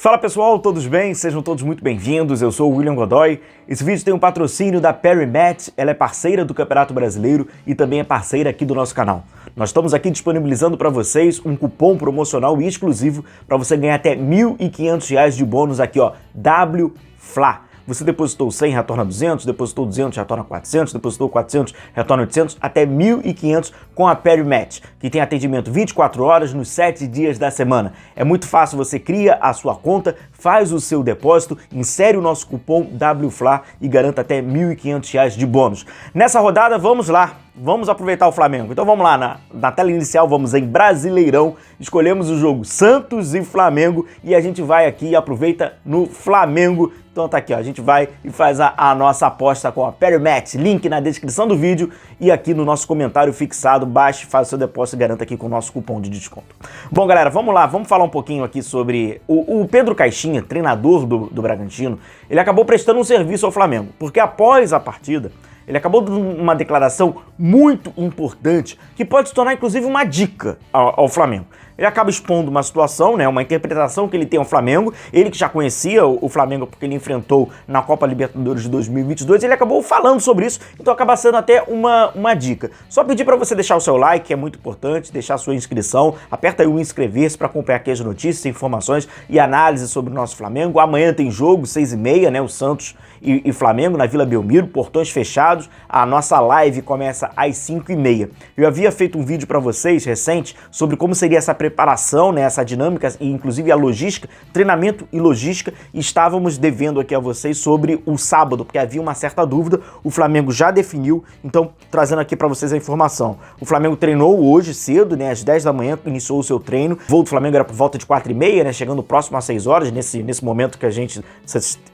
Fala pessoal, todos bem? Sejam todos muito bem-vindos, eu sou o William Godoy. Esse vídeo tem um patrocínio da PerryMatch, ela é parceira do Campeonato Brasileiro e também é parceira aqui do nosso canal. Nós estamos aqui disponibilizando para vocês um cupom promocional e exclusivo para você ganhar até R$ 1.500 de bônus aqui, ó, WFLA. Você depositou 100, retorna 200, depositou 200, retorna 400, depositou 400, retorna 800, até 1.500 com a PerryMatch, que tem atendimento 24 horas nos 7 dias da semana. É muito fácil, você cria a sua conta, faz o seu depósito, insere o nosso cupom WFLA e garanta até R$ 1.500 de bônus. Nessa rodada, vamos lá. Vamos aproveitar o Flamengo. Então vamos lá, na tela inicial vamos em Brasileirão, escolhemos o jogo Santos e Flamengo e a gente vai aqui e aproveita no Flamengo. Então tá aqui, ó, a gente vai e faz a nossa aposta com a PerryMatch, link na descrição do vídeo e aqui no nosso comentário fixado, baixe, faça o seu depósito e garanta aqui com o nosso cupom de desconto. Bom galera, vamos lá, vamos falar um pouquinho aqui sobre o Pedro Caixinha, treinador do Bragantino. Ele acabou prestando um serviço ao Flamengo, porque após a partida, ele acabou dando uma declaração muito importante que pode se tornar, inclusive, uma dica ao Flamengo. Ele acaba expondo uma situação, né, uma interpretação que ele tem ao Flamengo, ele que já conhecia o Flamengo porque ele enfrentou na Copa Libertadores de 2022, ele acabou falando sobre isso, então acaba sendo até uma dica. Só pedir para você deixar o seu like, que é muito importante, deixar a sua inscrição, aperta aí o inscrever-se para acompanhar aqui as notícias, informações e análises sobre o nosso Flamengo. Amanhã tem jogo, 6h30, né, o Santos e Flamengo na Vila Belmiro, portões fechados, a nossa live começa às 5h30. Eu havia feito um vídeo para vocês recente sobre como seria essa preparação, né, essa dinâmica e inclusive a logística, treinamento e logística, e estávamos devendo aqui a vocês sobre o sábado, porque havia uma certa dúvida, o Flamengo já definiu, então trazendo aqui para vocês a informação. O Flamengo treinou hoje cedo, né, às 10 da manhã, iniciou o seu treino, o voo do Flamengo era por volta de 4h30, né, chegando próximo às 6 horas, nesse momento que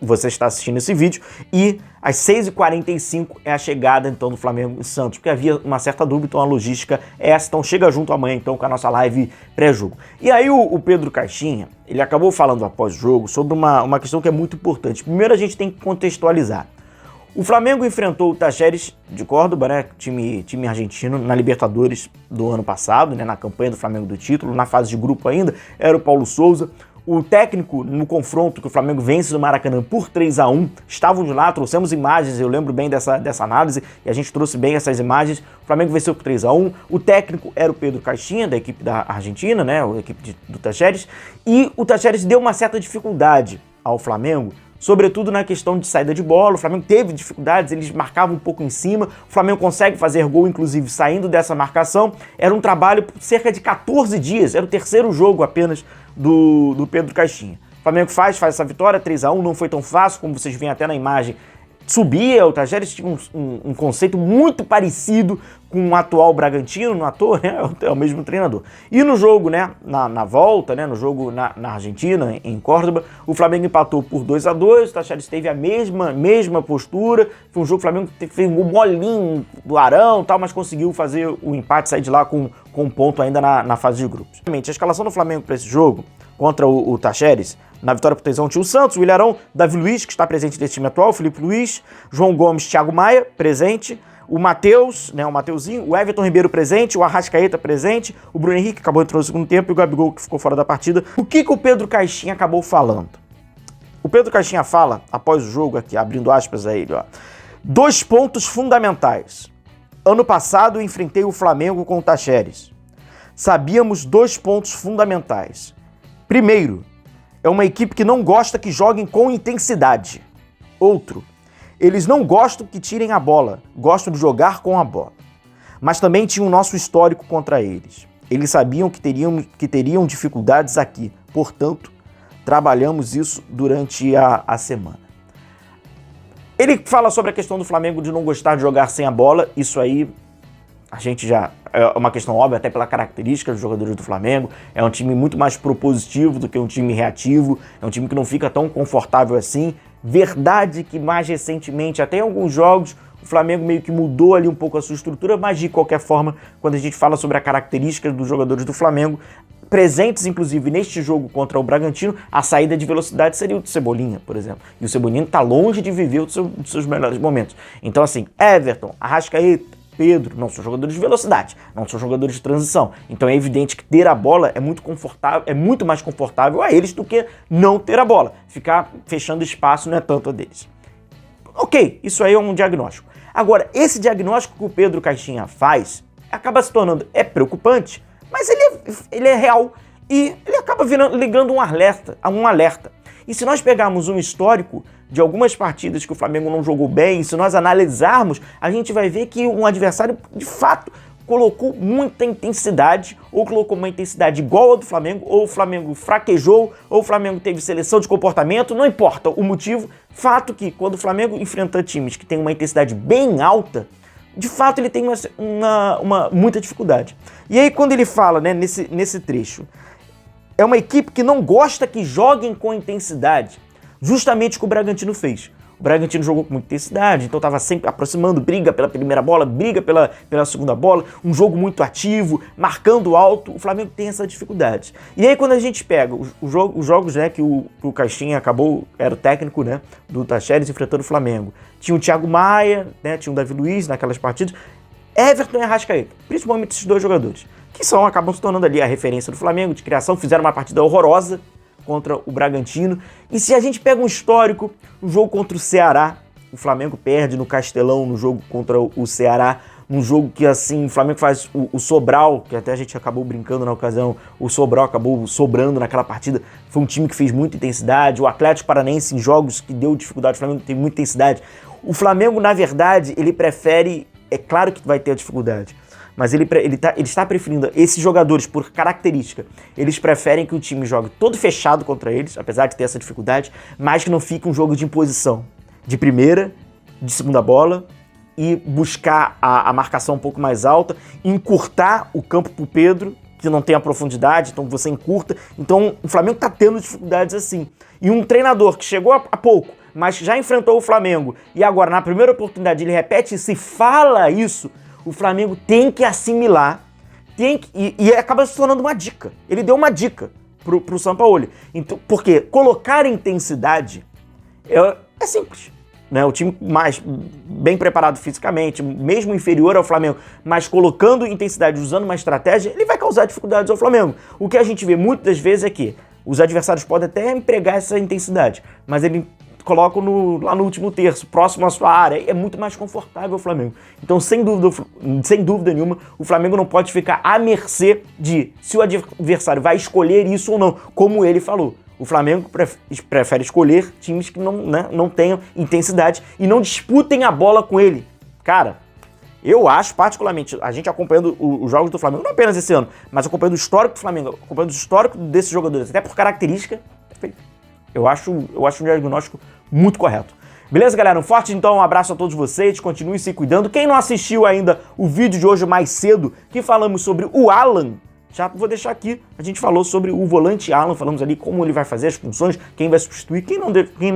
você está assistindo esse vídeo, e às 6h45 é a chegada então do Flamengo em Santos, porque havia uma certa dúvida, então a logística é essa, então chega junto amanhã então com a nossa live pré-jogo. E aí o Pedro Caixinha, ele acabou falando após o jogo sobre uma questão que é muito importante. Primeiro a gente tem que contextualizar. O Flamengo enfrentou o Talleres de Córdoba, né, time argentino, na Libertadores do ano passado, né, na campanha do Flamengo do título, na fase de grupo ainda, era o Paulo Souza. O técnico, no confronto que o Flamengo vence no Maracanã por 3-1, estávamos lá, trouxemos imagens, eu lembro bem dessa análise, e a gente trouxe bem essas imagens. O Flamengo venceu por 3-1, o técnico era o Pedro Caixinha, da equipe da Argentina, né, a equipe do Talleres, e o Talleres deu uma certa dificuldade ao Flamengo, sobretudo na questão de saída de bola. O Flamengo teve dificuldades, eles marcavam um pouco em cima, o Flamengo consegue fazer gol, inclusive saindo dessa marcação. Era um trabalho por cerca de 14 dias, era o terceiro jogo apenas do Pedro Caixinha. O Flamengo faz essa vitória, 3-1, não foi tão fácil, como vocês veem até na imagem. Subia, o Talleres tinha um conceito muito parecido com o atual Bragantino, no ator, né? É o mesmo treinador. E no jogo, né, na volta, né, no jogo na Argentina, em Córdoba, o Flamengo empatou por 2-2, o Talleres teve a mesma postura, foi um jogo que o Flamengo fez um molinho do Arão, tal, mas conseguiu fazer o empate, sair de lá com um ponto ainda na fase de grupos. A escalação do Flamengo para esse jogo, contra o Talleres, na vitória por 3-1 tinha o Santos, o Ilharão, Davi Luiz, que está presente nesse time atual, Felipe Luiz, João Gomes, Thiago Maia, presente, o Matheus, né, o Mateuzinho, o Everton Ribeiro presente, o Arrascaeta presente, o Bruno Henrique, que acabou entrando no segundo tempo, e o Gabigol, que ficou fora da partida. O que o Pedro Caixinha acabou falando? O Pedro Caixinha fala, após o jogo aqui, abrindo aspas a ele, ó, 2 pontos fundamentais. Ano passado eu enfrentei o Flamengo com o Talleres. Sabíamos 2 pontos fundamentais. Primeiro, é uma equipe que não gosta que joguem com intensidade. Outro, eles não gostam que tirem a bola, gostam de jogar com a bola. Mas também tinha o nosso histórico contra eles. Eles sabiam que teriam dificuldades aqui, portanto, trabalhamos isso durante a semana. Ele fala sobre a questão do Flamengo de não gostar de jogar sem a bola, isso aí a gente já... É uma questão óbvia, até pela característica dos jogadores do Flamengo. É um time muito mais propositivo do que um time reativo. É um time que não fica tão confortável assim. Verdade que mais recentemente, até em alguns jogos, o Flamengo meio que mudou ali um pouco a sua estrutura, mas de qualquer forma, quando a gente fala sobre a característica dos jogadores do Flamengo, presentes inclusive neste jogo contra o Bragantino, a saída de velocidade seria o do Cebolinha, por exemplo. E o Cebolinha está longe de viver os seus melhores momentos. Então assim, Everton, Arrascaeta, Pedro, não são jogadores de velocidade, não são jogadores de transição. Então é evidente que ter a bola é muito confortável, é muito mais confortável a eles do que não ter a bola. Ficar fechando espaço não é tanto a deles. Ok, isso aí é um diagnóstico. Agora, esse diagnóstico que o Pedro Caixinha faz acaba se tornando preocupante, mas ele é real e ele acaba ligando um alerta. E se nós pegarmos um histórico de algumas partidas que o Flamengo não jogou bem, se nós analisarmos, a gente vai ver que um adversário, de fato, colocou muita intensidade, ou colocou uma intensidade igual a do Flamengo, ou o Flamengo fraquejou, ou o Flamengo teve seleção de comportamento, não importa o motivo. Fato que quando o Flamengo enfrenta times que têm uma intensidade bem alta, de fato ele tem muita dificuldade. E aí quando ele fala, né, nesse trecho, é uma equipe que não gosta que joguem com intensidade, justamente o que o Bragantino fez. O Bragantino jogou com muita intensidade, então estava sempre aproximando, briga pela primeira bola, briga pela segunda bola, um jogo muito ativo, marcando alto. O Flamengo tem essa dificuldade. E aí quando a gente pega os jogos, né, que o Caixinha acabou, era o técnico, né, do Tacheres enfrentando o Flamengo. Tinha o Thiago Maia, né, tinha o Davi Luiz naquelas partidas, Everton e Arrascaeta, principalmente esses dois jogadores, que acabam se tornando ali a referência do Flamengo de criação, fizeram uma partida horrorosa contra o Bragantino. E se a gente pega um histórico, o jogo contra o Ceará, o Flamengo perde no Castelão no jogo contra o Ceará, um jogo que assim, o Flamengo faz o Sobral, que até a gente acabou brincando na ocasião, o Sobral acabou sobrando naquela partida, foi um time que fez muita intensidade, o Atlético Paranaense em jogos que deu dificuldade, o Flamengo teve muita intensidade. O Flamengo, na verdade, ele prefere, é claro que vai ter a dificuldade, mas ele está preferindo esses jogadores por característica. Eles preferem que o time jogue todo fechado contra eles, apesar de ter essa dificuldade, mas que não fique um jogo de imposição, de primeira, de segunda bola, e buscar a marcação um pouco mais alta, encurtar o campo para o Pedro, que não tem a profundidade, então você encurta. Então o Flamengo está tendo dificuldades assim. E um treinador que chegou há pouco, mas já enfrentou o Flamengo, e agora na primeira oportunidade ele repete isso e fala isso, o Flamengo tem que assimilar, e acaba se tornando uma dica. Ele deu uma dica pro Sampaoli. Então, porque colocar intensidade é simples, né? O time mais bem preparado fisicamente, mesmo inferior ao Flamengo, mas colocando intensidade, usando uma estratégia, ele vai causar dificuldades ao Flamengo. O que a gente vê muitas vezes é que os adversários podem até empregar essa intensidade, mas ele coloca lá no último terço, próximo à sua área, é muito mais confortável o Flamengo. Então, sem dúvida nenhuma, o Flamengo não pode ficar à mercê de se o adversário vai escolher isso ou não, como ele falou. O Flamengo prefere escolher times que não tenham intensidade e não disputem a bola com ele. Cara, eu acho, particularmente, a gente acompanhando os jogos do Flamengo, não apenas esse ano, mas acompanhando o histórico do Flamengo, acompanhando o histórico desses jogadores, até por característica, eu acho um diagnóstico muito correto. Beleza, galera? Um forte, então, um abraço a todos vocês, continuem se cuidando. Quem não assistiu ainda o vídeo de hoje mais cedo, que falamos sobre o Alan, já vou deixar aqui, a gente falou sobre o volante Alan, falamos ali como ele vai fazer as funções, quem vai substituir, quem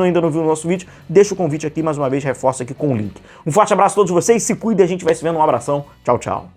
ainda não viu o nosso vídeo, deixa o convite aqui, mais uma vez, reforça aqui com o link. Um forte abraço a todos vocês, se cuidem, a gente vai se vendo, um abração, tchau, tchau.